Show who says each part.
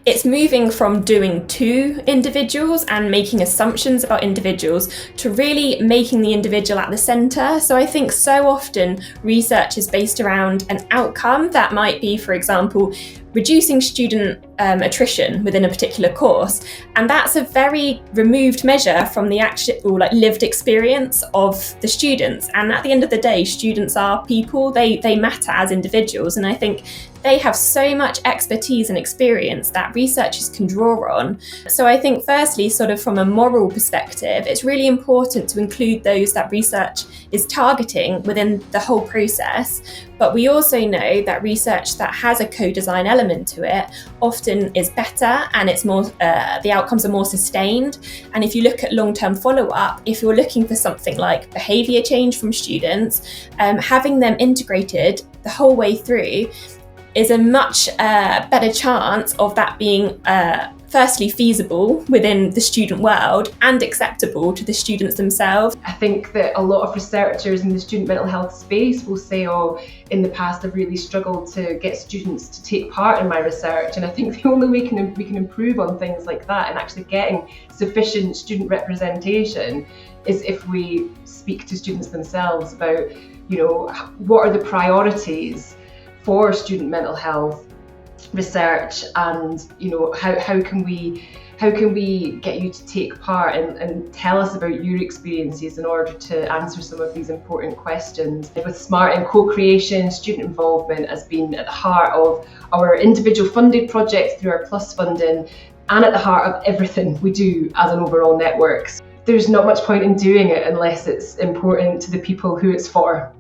Speaker 1: It's moving from doing to individuals and making assumptions about individuals to really making the individual at the centre. So I think so often research is based around an outcome that might be, for example, reducing student attrition within a particular course, and that's a very removed measure from the actual lived experience of the students. And at the end of the day, students are people, they matter as individuals, and I think they have so much expertise and experience that researchers can draw on. So I think firstly, sort of from a moral perspective, it's really important to include those that research is targeting within the whole process. But we also know that research that has a co-design element to it often is better, and it's more the outcomes are more sustained. And if you look at long-term follow-up, if you're looking for something like behaviour change from students, having them integrated the whole way through is a much better chance of that being firstly feasible within the student world and acceptable to the students themselves.
Speaker 2: I think that a lot of researchers in the student mental health space will say, oh, in the past I've really struggled to get students to take part in my research, and I think the only way we can improve on things like that and actually getting sufficient student representation is if we speak to students themselves about, what are the priorities for student mental health research, and how can we get you to take part and tell us about your experiences in order to answer some of these important questions. With SMaRteN, co-creation, student involvement has been at the heart of our individual funded projects through our Plus funding, and at the heart of everything we do as an overall network. There's not much point in doing it unless it's important to the people who it's for.